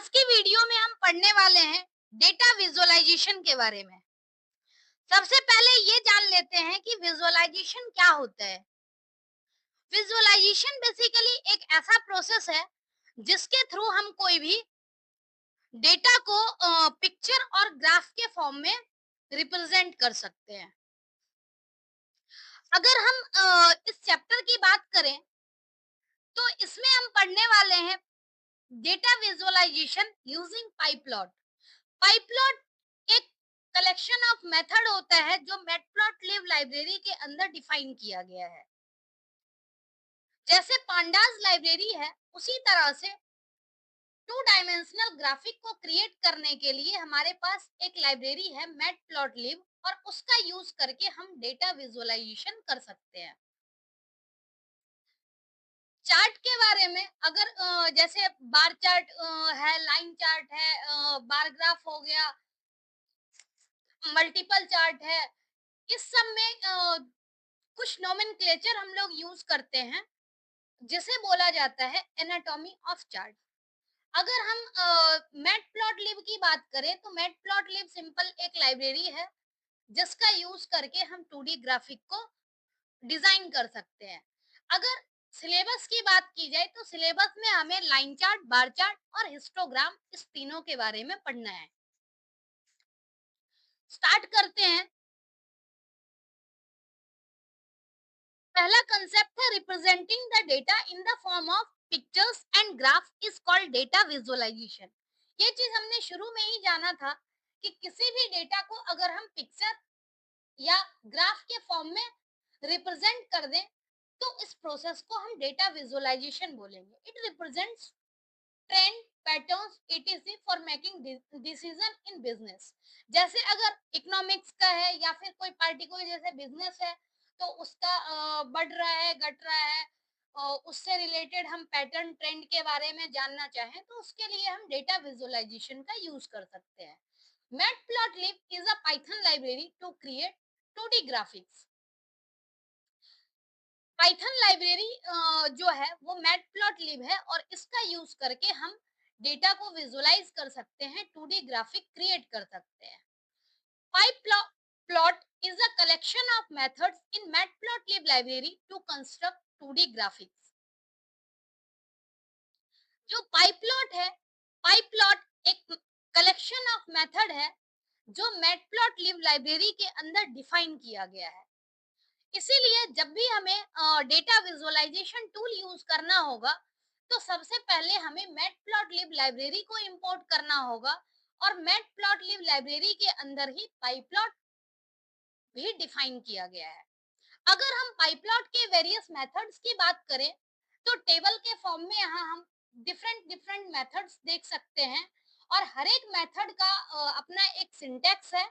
आज की वीडियो में हम पढ़ने वाले हैं डेटा विजुअलाइजेशन के बारे में। सबसे पहले ये जान लेते हैं कि विजुअलाइजेशन क्या होता है। विजुअलाइजेशन बेसिकली एक ऐसा प्रोसेस है जिसके थ्रू हम कोई भी डेटा को पिक्चर और ग्राफ के फॉर्म में रिप्रेजेंट कर सकते हैं। अगर हम इस चैप्टर की बात करें तो इसमें हम पढ़ने वाले हैं डेटा विजुअलाइजेशन यूजिंग पाइप्लॉट। पाइप्लॉट एक कलेक्शन ऑफ मेथड होता है जो मैटप्लॉटलिब लाइब्रेरी के अंदर डिफाइन किया गया है। जैसे पांडास लाइब्रेरी है, उसी तरह से टू डायमेंशनल ग्राफिक को क्रिएट करने के लिए हमारे पास एक लाइब्रेरी है मैटप्लॉटलिब, और उसका यूज करके हम डेटा विजुअलाइजेशन कर सकते हैं। चार्ट के बारे में अगर जैसे बार चार्ट है, लाइन चार्ट है, बार ग्राफ हो गया, मल्टीपल चार्ट है, इस सब में कुछ नोमेनक्लेचर हम लोग यूज करते हैं जिसे बोला जाता है एनाटॉमी ऑफ चार्ट। अगर हम मैटप्लॉटलिब की बात करें तो मैटप्लॉटलिब सिंपल एक लाइब्रेरी है जिसका यूज करके हम 2D ग्राफिक को डिजाइन कर सकते हैं। अगर सिलेबस की बात की जाए तो सिलेबस में हमें लाइन चार्ट, बार चार्ट और हिस्टोग्राम, इस तीनों के बारे में पढ़ना है। स्टार्ट करते हैं। पहला कंसेप्ट है representing the data in the form of pictures and graph is called data visualisation. ये चीज हमने शुरू में ही जाना था कि किसी भी डेटा को अगर हम पिक्चर या ग्राफ के फॉर्म में रिप्रेजेंट कर दें तो इस प्रोसेस को हम डेटा विजुअलाइजेशन बोलेंगे। It represents trend, patterns etc for making decision in business. जैसे अगर इकोनॉमिक्स का है या फिर कोई पार्टिकुलर जैसे बिजनेस है तो उसका बढ़ रहा है, घट रहा है, उससे रिलेटेड हम पैटर्न, ट्रेंड के बारे में जानना चाहें तो उसके लिए हम डेटा विजुअलाइजेशन का यूज कर सकते हैं। Matplotlib is a Python library to create 2D graphics. Python library जो है वो मैटप्लॉटलिब है और इसका यूज करके हम डेटा को विजुअलाइज कर सकते हैं, 2D ग्राफिक क्रिएट कर सकते हैं। पाइप्लॉट is a collection of methods in matplotlib library to construct 2D graphics। जो पाइप्लॉट है, पाइप्लॉट एक कलेक्शन ऑफ मेथड है जो मैटप्लॉटलिब लाइब्रेरी के अंदर डिफाइन किया गया है। इसीलिए जब भी हमें डेटा विजुअलाइजेशन टूल यूज करना होगा तो सबसे पहले हमें मैटप्लॉटलिब लाइब्रेरी को इंपोर्ट करना होगा, और मैटप्लॉटलिब लाइब्रेरी के अंदर ही पाइप्लॉट भी डिफाइन किया गया है। अगर हम पाइप्लॉट के वेरियस मेथड्स की बात करें तो टेबल के फॉर्म में यहाँ हम डिफरेंट डिफरेंट मेथड्स देख सकते हैं, और हर एक मेथड का अपना एक सिंटैक्स है।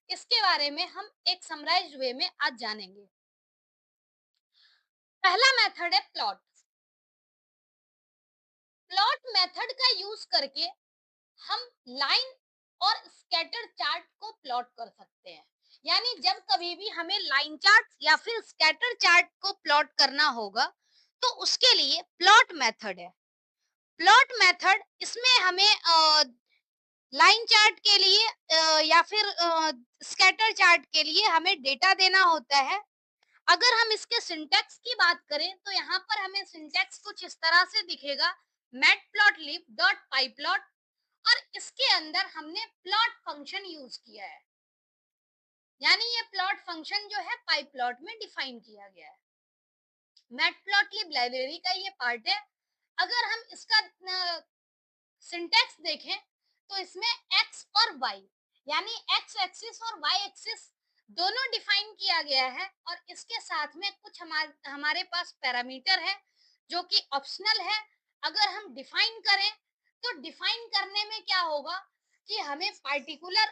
इसके बारे में हम एक समराइज्ड वे में आज जानेंगे। पहला मेथड है प्लॉट। प्लॉट मेथड का यूज करके हम लाइन और स्कैटर चार्ट को प्लॉट कर सकते हैं। यानी जब कभी भी हमें लाइन चार्ट या फिर स्कैटर चार्ट को प्लॉट करना होगा तो उसके लिए प्लॉट मेथड है। प्लॉट मेथड इसमें हमें लाइन चार्ट के लिए या फिर स्कैटर चार्ट के लिए हमें डेटा देना होता है। अगर हम इसके सिंटैक्स की बात करें तो यहाँ पर हमें सिंटैक्स कुछ इस तरह से दिखेगा, मैटप्लॉटलिब डॉट पाइप्लॉट, और इसके अंदर हमने प्लॉट फंक्शन यूज किया है। यानी ये प्लॉट फंक्शन जो है पाइप्लॉट में डिफाइन किया गया है। मैटप्लॉटलिब लाइब्रेरी का ये पार्ट है। अगर हम इसका सिंटैक्स देखें तो इसमें एक्स और वाई, यानी एक्स एक्सिस और वाई एक्सिस दोनों डिफाइन किया गया है, और इसके साथ में कुछ हमारे पास पैरामीटर है जो कि ऑप्शनल है। अगर हम डिफाइन करें तो डिफाइन करने में क्या होगा कि हमें पार्टिकुलर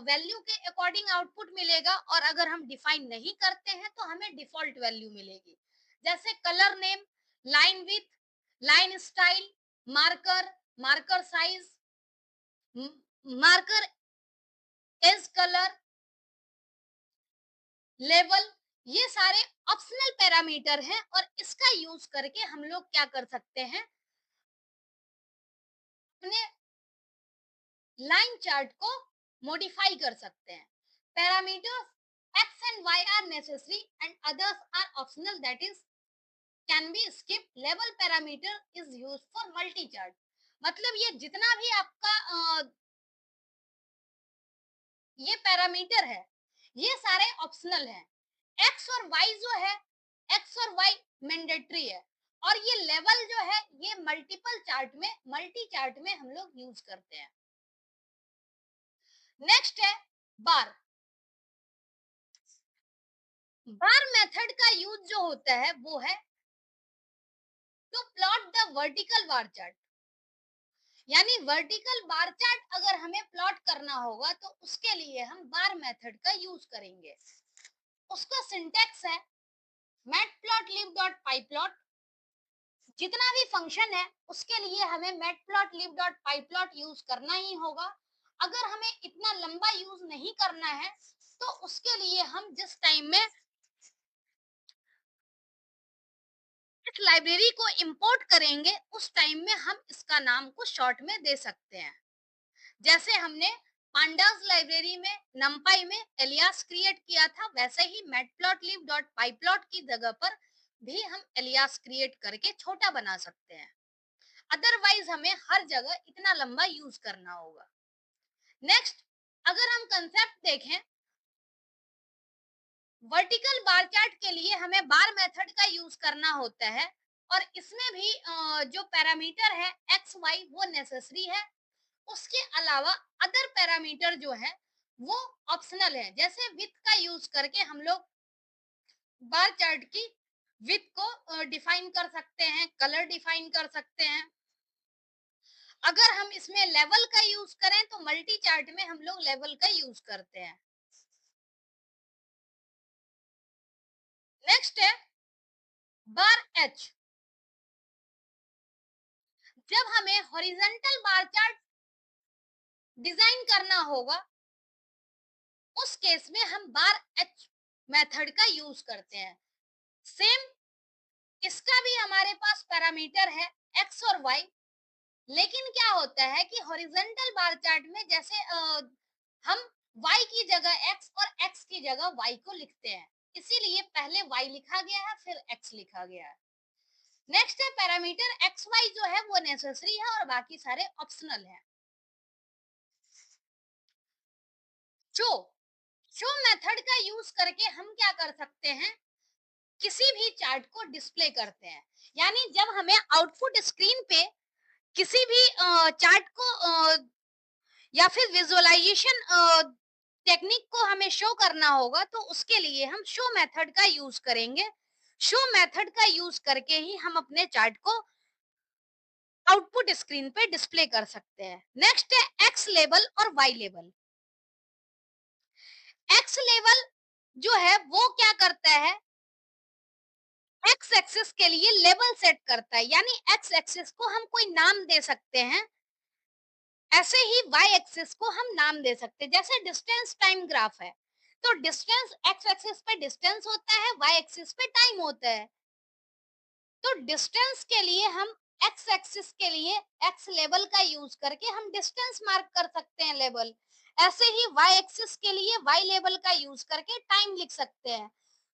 वैल्यू के अकॉर्डिंग आउटपुट मिलेगा, और अगर हम डिफाइन नहीं करते हैं तो हमें डिफॉल्ट वैल्यू मिलेगी। जैसे colour name, line with, line style, marker, marker size, marker as colour, level, ये सारे ऑप्शनल पैरामीटर हैं, और इसका यूज करके हम लोग क्या कर सकते हैं, अपने लाइन चार्ट को मॉडिफाई कर सकते हैं। Parameters X and Y are necessary and others are optional, that is can be skip. Level parameter is use for multi chart. मतलब ये जितना भी आपका ये पैरामीटर है, ये सारे ऑप्शनल हैं। एक्स और वाई जो है, एक्स और वाई मैंडेटरी है, और ये लेवल जो है ये मल्टीपल चार्ट में, मल्टी चार्ट में हम लोग यूज करते हैं। नेक्स्ट है बार। बार मेथड का यूज जो होता है वो है to plot the vertical bar chart. यानी वर्टिकल बार चार्ट अगर हमें प्लॉट करना होगा तो उसके लिए हम बार मेथड का यूज करेंगे। उसका सिंटेक्स है matplotlib.pyplot। जितना भी फंक्शन है उसके लिए हमें matplotlib.pyplot यूज करना ही होगा। अगर हमें इतना लंबा यूज नहीं करना है तो उसके लिए हम जिस टाइम में इस लाइब्रेरी को इंपोर्ट करेंगे उस टाइम में हम इसका नाम को शॉर्ट में दे सकते हैं। जैसे हमने पांडास लाइब्रेरी में नंपाई में एलियास क्रिएट किया था, वैसे ही matplotlib.pyplot की जगह पर भी हम एलियास क्रिएट करके छोटा बना सकते हैं। अदरवाइज हमें हर जगह इतना लंबा यूज करना होगा। नेक्स्ट, अगर हम कंसेप्ट देखें, वर्टिकल बार चार्ट के लिए हमें बार मेथड का यूज करना होता है, और इसमें भी जो पैरामीटर है एक्स वाई वो नेसेसरी है। उसके अलावा अदर पैरामीटर जो है वो ऑप्शनल है। जैसे विथ का यूज करके हम लोग बार चार्ट की विथ को डिफाइन कर सकते हैं, कलर डिफाइन कर सकते हैं। अगर हम इसमें लेवल का यूज करें तो मल्टी चार्ट में हम लोग लेवल का यूज करते हैं। नेक्स्ट है बार एच। जब हमें हॉरिजॉन्टल बार चार्ट डिजाइन करना होगा उस केस में हम बार एच मेथड का यूज करते हैं। सेम इसका भी हमारे पास पैरामीटर है एक्स और वाई। लेकिन क्या होता है कि हॉरिजॉन्टल बार चार्ट में जैसे हम y की जगह x और x की जगह y को लिखते हैं, इसीलिए पहले y लिखा गया है फिर x लिखा गया है। नेक्स्ट है पैरामीटर एक्स वाई जो है वो नेसेसरी है और बाकी सारे ऑप्शनल है। शो शो मेथड का यूज करके हम क्या कर सकते हैं, किसी भी चार्ट को डिस्प्ले करते हैं। यानी जब हमें आउटपुट स्क्रीन पे किसी भी चार्ट को या फिर विजुअलाइजेशन टेक्निक को हमें शो करना होगा तो उसके लिए हम शो मेथड का यूज करेंगे। शो मेथड का यूज करके ही हम अपने चार्ट को आउटपुट स्क्रीन पे डिस्प्ले कर सकते हैं। नेक्स्ट है एक्स लेबल और वाई लेबल। एक्स लेबल जो है वो क्या करता है, एक्स एक्सिस के लिए लेबल सेट करता है। यानी एक्स एक्सिस को हम कोई नाम दे सकते हैं, ऐसे ही वाई एक्सिस को हम नाम दे सकते हैं। जैसे डिस्टेंस टाइम ग्राफ है तो डिस्टेंस एक्स एक्सिस पे डिस्टेंस होता है, वाई एक्सिस पे टाइम होता है। तो डिस्टेंस के लिए हम एक्स एक्सिस के लिए एक्स लेबल का यूज करके हम डिस्टेंस मार्क कर सकते हैं लेबल। ऐसे ही वाई एक्सिस के लिए वाई लेबल का यूज करके टाइम लिख सकते हैं।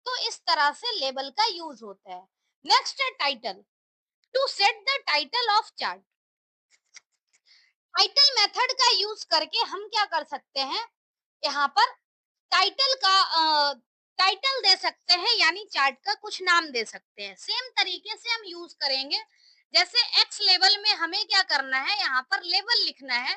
तो इस तरह से लेबल का यूज होता है। नेक्स्ट है title. To set the title of chart. Title method का यूज करके हम क्या कर सकते हैं, यहाँ पर टाइटल का टाइटल दे सकते हैं, यानी चार्ट का कुछ नाम दे सकते हैं। सेम तरीके से हम यूज करेंगे। जैसे एक्स लेवल में हमें क्या करना है, यहाँ पर लेवल लिखना है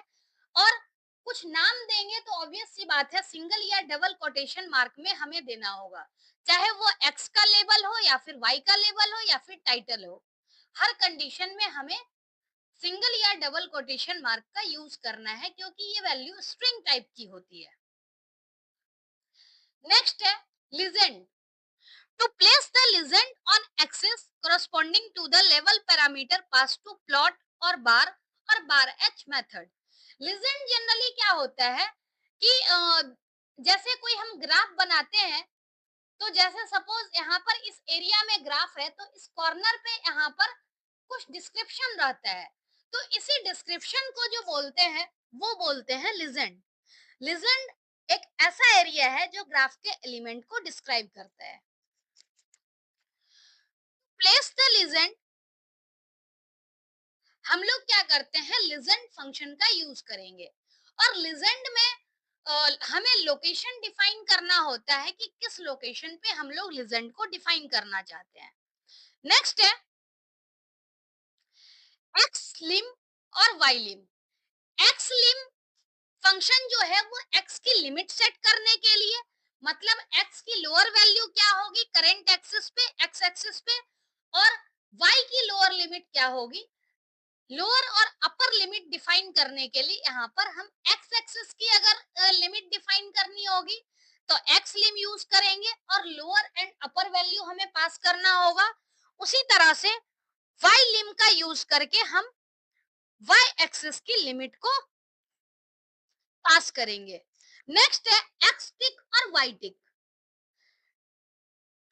और कुछ नाम देंगे तो ऑब्वियस सी बात है सिंगल या डबल कोटेशन मार्क में हमें देना होगा, चाहे वो एक्स का लेवल हो या फिर वाई का लेवल हो या फिर टाइटल हो। हर कंडीशन में हमें सिंगल या डबल कोटेशन मार्क का यूज करना है क्योंकि ये वैल्यू स्ट्रिंग टाइप की होती है। नेक्स्ट है legend. To place the legend on axis corresponding to the level parameter passed to plot और bar H method. Legend generally क्या होता है कि जैसे कोई हम ग्राफ बनाते हैं तो जैसे सपोज यहाँ पर इस एरिया में ग्राफ है तो इस कॉर्नर पे यहाँ पर कुछ डिस्क्रिप्शन रहता है। तो इसी डिस्क्रिप्शन को जो बोलते हैं वो बोलते हैं लीजेंड। लीजेंड एक ऐसा एरिया है जो ग्राफ के एलिमेंट को डिस्क्राइब करता है। प्लेस द लीजेंड, हम लोग क्या करते हैं, लीजेंड फंक्शन का यूज करेंगे। और लीजेंड में हमें लोकेशन डिफाइन करना होता है कि किस लोकेशन पे हम लोग लीजेंड को डिफाइन करना चाहते हैं। नेक्स्ट है एक्स लिम और वाई लिम। एक्स लिम फंक्शन जो है वो एक्स की लिमिट सेट करने के लिए, मतलब एक्स की लोअर वैल्यू क्या होगी करेंट एक्सिस पे, एक्स एक्सिस पे, और वाई की लोअर लिमिट क्या होगी, लोअर और अपर लिमिट डिफाइन करने के लिए यहाँ पर हम एक्स एक्सिस की अगर लिमिट डिफाइन करनी होगी तो एक्स लिम यूज करेंगे और लोअर एंड अपर वैल्यू हमें पास करना होगा। उसी तरह से वाई लिम का यूज करके हम वाई एक्सिस की लिमिट को पास करेंगे। नेक्स्ट है एक्स टिक और Y tick.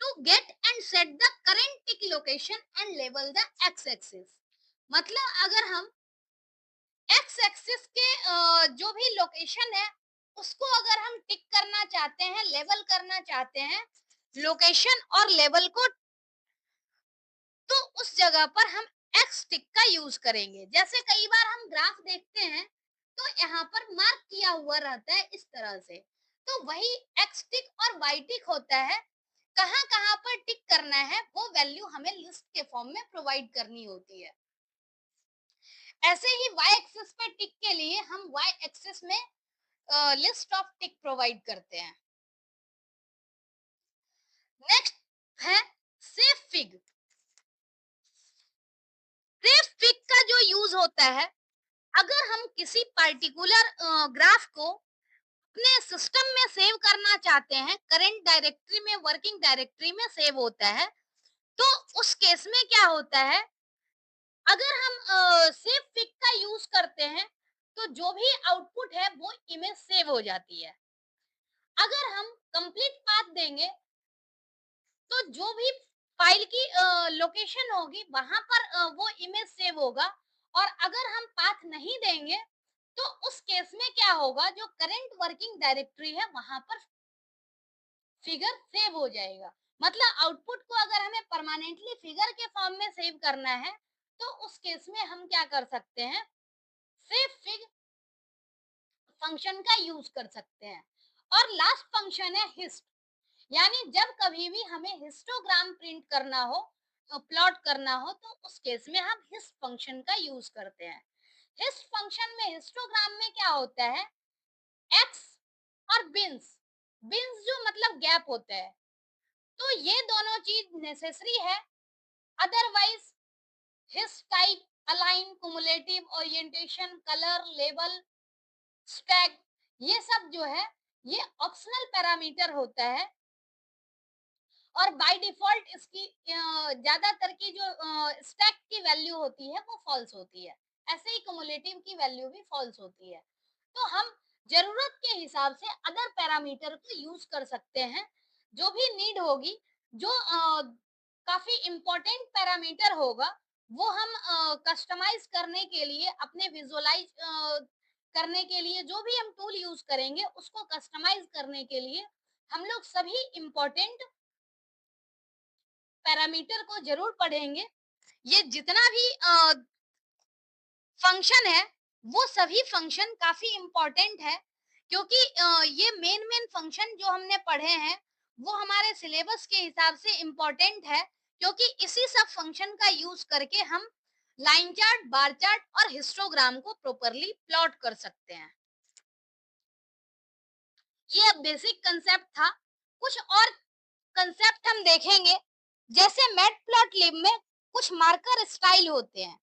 To get and set the current tick location and label the X axis. मतलब अगर हम एक्स एक्सिस के जो भी लोकेशन है उसको अगर हम टिक करना चाहते हैं, लेवल करना चाहते हैं लोकेशन और लेवल को, तो उस जगह पर हम एक्स टिक का यूज करेंगे। जैसे कई बार हम ग्राफ देखते हैं तो यहाँ पर मार्क किया हुआ रहता है इस तरह से, तो वही एक्स टिक और वाई टिक होता है। कहाँ कहाँ पर टिक करना है वो वैल्यू हमें लिस्ट के फॉर्म में प्रोवाइड करनी होती है। ऐसे ही वाई एक्सिस पे टिक के लिए हम वाई एक्सिस में लिस्ट ऑफ टिक प्रोवाइड करते हैं। नेक्स्ट है सेव फिग। सेव फिग का जो यूज होता है, अगर हम किसी पर्टिकुलर ग्राफ को अपने सिस्टम में सेव करना चाहते हैं, करंट डायरेक्टरी में, वर्किंग डायरेक्टरी में सेव होता है, तो उस केस में क्या होता है, अगर हम सेव फिग का यूज करते हैं तो जो भी आउटपुट है वो इमेज सेव हो जाती है। अगर हम कंप्लीट पाथ देंगे तो जो भी फाइल की लोकेशन होगी वहां पर वो इमेज सेव होगा। और अगर हम पाथ नहीं देंगे तो उस केस में क्या होगा, जो करंट वर्किंग डायरेक्टरी है वहां पर फिगर सेव हो जाएगा। मतलब आउटपुट को अगर हमें परमानेंटली फिगर के फॉर्म में सेव करना है तो उस केस में हम क्या कर सकते हैं, सेव फिग फंक्शन का यूज कर सकते हैं। और लास्ट फंक्शन है हिस्ट। यानी जब कभी भी हमें हिस्टोग्राम प्रिंट करना हो, प्लॉट करना हो, तो उस केस में हम हिस्ट फंक्शन का यूज करते हैं। हिस्ट फंक्शन में हिस्टोग्राम में क्या होता है, एक्स और बिन्स, बिन्स जो मतलब गैप होता है, तो ये दोनों चीज नेसेसरी है। Otherwise hist type, align, cumulative, orientation, colour, label, stack, ये सब जो है ये ऑप्शनल पैरामीटर होता है और बाय डिफॉल्ट इसकी ज्यादातर की जो स्टैक की वैल्यू होती है वो फॉल्स होती है। ऐसे ही क्युमुलेटिव की वैल्यू भी फॉल्स होती है। तो हम जरूरत के हिसाब से अदर पैरामीटर को यूज कर सकते हैं। जो भी नीड होगी, जो काफी इम्पोर्टेंट पैरामीटर होगा वो हम कस्टमाइज करने के लिए, अपने विजुअलाइज करने के लिए जो भी हम टूल यूज करेंगे उसको कस्टमाइज करने के लिए हम लोग सभी इम्पोर्टेंट पैरामीटर को जरूर पढ़ेंगे। ये जितना भी फंक्शन है वो सभी फंक्शन काफी इम्पोर्टेंट है, क्योंकि ये मेन मेन फंक्शन जो हमने पढ़े हैं वो हमारे सिलेबस के हिसाब से इम्पोर्टेंट है, क्योंकि इसी सब फंक्शन का यूज करके हम लाइन चार्ट, बार चार्ट और हिस्टोग्राम को प्रॉपरली प्लॉट कर सकते हैं। ये बेसिक कंसेप्ट था। कुछ और कंसेप्ट हम देखेंगे। जैसे मैटप्लॉटलिब में कुछ मार्कर स्टाइल होते हैं,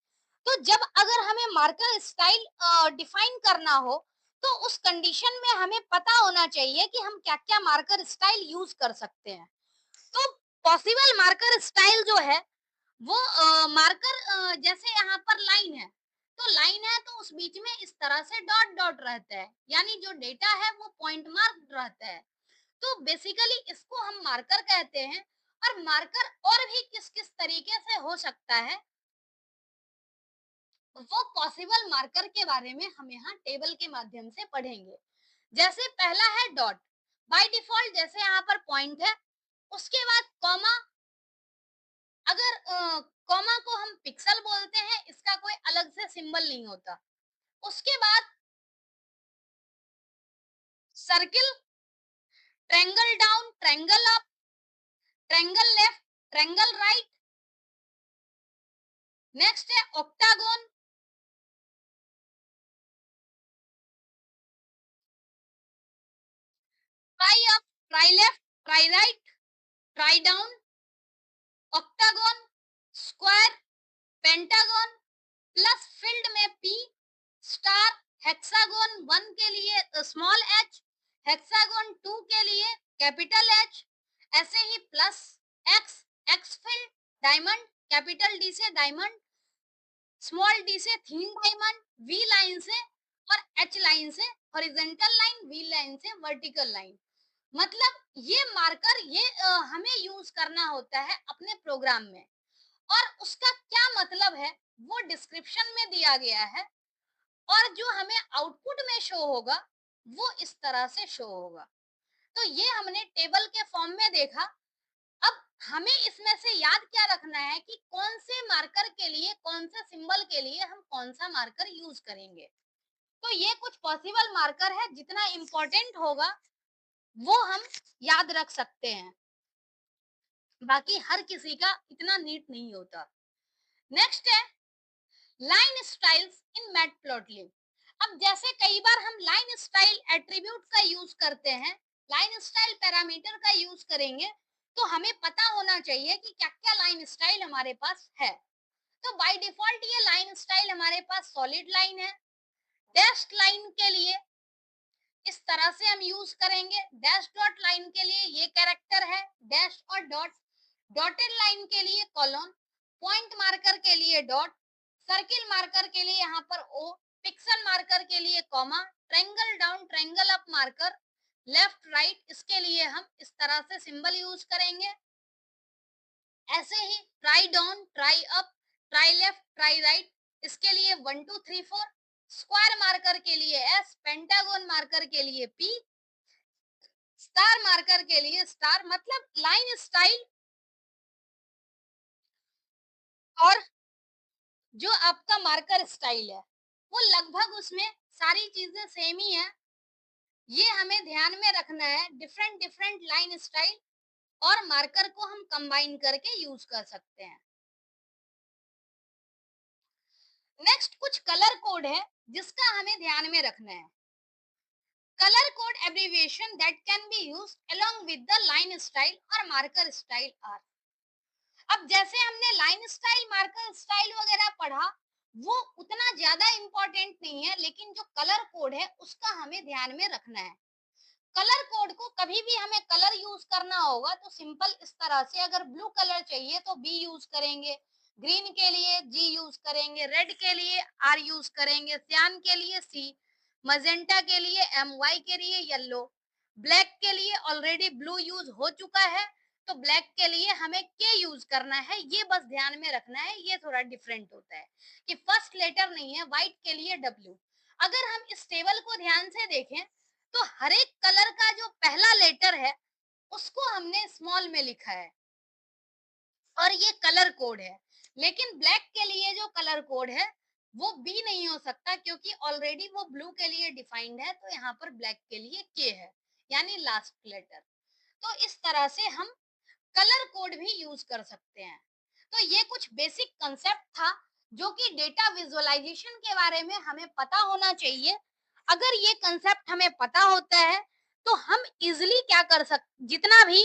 तो जब अगर हमें मार्कर स्टाइल डिफाइन करना हो तो उस कंडीशन में हमें पता होना चाहिए कि हम क्या क्या मार्कर स्टाइल यूज कर सकते हैं। तो पॉसिबल मार्कर स्टाइल जो है वो मार्कर, जैसे यहाँ पर लाइन है, तो लाइन है तो उस बीच में इस तरह से डॉट डॉट रहता है, यानी जो डेटा है वो पॉइंट मार्क रहता है। तो बेसिकली इसको हम मार्कर कहते हैं। और मार्कर और भी किस किस तरीके से हो सकता है, वो पॉसिबल मार्कर के बारे में हम यहाँ टेबल के माध्यम से पढ़ेंगे। जैसे पहला है डॉट, बाय डिफॉल्ट जैसे यहाँ पर पॉइंट है, उसके बाद कॉमा। अगर कॉमा को हम पिक्सल बोलते हैं, इसका कोई अलग से सिंबल नहीं होता। उसके बाद circle, triangle down, triangle up, triangle left, triangle right. Next है octagon, try up, try left, try right, try down, octagon, square, pentagon, plus field में पी, स्टार, हेक्सागोन 1 के लिए स्मॉल एच, हेक्सागोन 2 के लिए कैपिटल एच, ऐसे ही plus X, X field, diamond, capital D से diamond, small D से thin diamond, V line से और एच लाइन से हॉरिजॉन्टल लाइन, वी लाइन से वर्टिकल लाइन। मतलब ये मार्कर ये हमें यूज करना होता है अपने प्रोग्राम में, और उसका क्या मतलब है वो डिस्क्रिप्शन में दिया गया है, और जो हमें आउटपुट में शो होगा वो इस तरह से शो होगा। तो ये हमने टेबल के फॉर्म में देखा। अब हमें इसमें से याद क्या रखना है कि कौन से मार्कर के लिए, कौन से सिंबल के लिए हम कौन सा मार्कर यूज करेंगे। तो ये कुछ पॉसिबल मार्कर है, जितना इंपॉर्टेंट होगा वो हम याद रख सकते हैं, बाकी हर किसी का इतना नीट नहीं होता। नेक्स्ट है लाइन स्टाइल्स इन मैटप्लॉटलिब। अब जैसे कई बार हम लाइन स्टाइल एट्रीब्यूट का यूज करते हैं, लाइन स्टाइल पैरामीटर का यूज करेंगे, तो हमें पता होना चाहिए कि क्या क्या लाइन स्टाइल हमारे पास है। तो बाय डिफॉल्ट ये लाइन स्टाइल हमारे पास सॉलिड लाइन है। डैश्ड लाइन के लिए इस तरह से हम यूज करेंगे। डैश डॉट लाइन के लिए ये कैरेक्टर है डैश और डॉट, डॉटेड लाइन के लिए कॉलन, पॉइंट मार्कर के लिए डॉट, सर्किल मार्कर के लिए यहाँ पर ओ, पिक्सल मार्कर के लिए comma, triangle down, triangle up marker, left right, इसके लिए हम इस तरह से सिंबल यूज करेंगे। ऐसे ही try down, try up, try left, try right, इसके लिए 1 2 3 4, स्क्वायर मार्कर के लिए एस, पेंटागन मार्कर के लिए पी, स्टार मार्कर के लिए स्टार। मतलब लाइन स्टाइल और जो आपका मार्कर स्टाइल है वो लगभग उसमें सारी चीजें सेम ही है। ये हमें ध्यान में रखना है, डिफरेंट डिफरेंट लाइन स्टाइल और मार्कर को हम कंबाइन करके यूज कर सकते हैं। नेक्स्ट कुछ कलर कोड है जिसका हमें ध्यान में रखना है। Colour code abbreviation that can be used along with the line style और मार्कर स्टाइल आर। अब जैसे हमने लाइन स्टाइल, मार्कर स्टाइल वगैरह पढ़ा, वो उतना ज्यादा इंपॉर्टेंट नहीं है, लेकिन जो कलर कोड है उसका हमें ध्यान में रखना है। कलर कोड को कभी भी हमें कलर यूज करना होगा तो सिंपल इस तरह से, अगर ब्लू कलर चाहिए तो बी यूज करेंगे, ग्रीन के लिए जी यूज करेंगे, रेड के लिए आर यूज करेंगे, सियान के लिए सी, मजेंटा के लिए एम, वाई के लिए येलो, ब्लैक के लिए ऑलरेडी ब्लू यूज हो चुका है तो ब्लैक के लिए हमें के यूज करना है। ये बस ध्यान में रखना है, ये थोड़ा डिफरेंट होता है कि फर्स्ट लेटर नहीं है। व्हाइट के लिए डब्ल्यू। अगर हम इस टेबल को ध्यान से देखें तो हर एक कलर का जो पहला लेटर है उसको हमने स्मॉल में लिखा है और ये कलर कोड है। लेकिन ब्लैक के लिए जो कलर कोड है वो बी नहीं हो सकता, क्योंकि ऑलरेडी वो ब्लू के लिए डिफाइंड है, तो यहाँ पर ब्लैक के लिए के है, यानी लास्ट लेटर। तो इस तरह से हम कलर कोड भी यूज कर सकते हैं। तो ये कुछ बेसिक कंसेप्ट था जो कि डेटा विजुअलाइजेशन के बारे में हमें पता होना चाहिए। अगर ये कंसेप्ट हमें पता होता है तो हम इजिली क्या कर सकते, जितना भी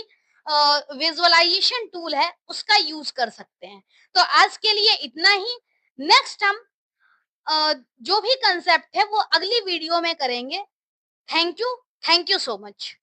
विजुअलाइजेशन टूल है उसका यूज कर सकते हैं। तो आज के लिए इतना ही। नेक्स्ट हम जो भी कंसेप्ट है वो अगली वीडियो में करेंगे। Thank you, thank you so much.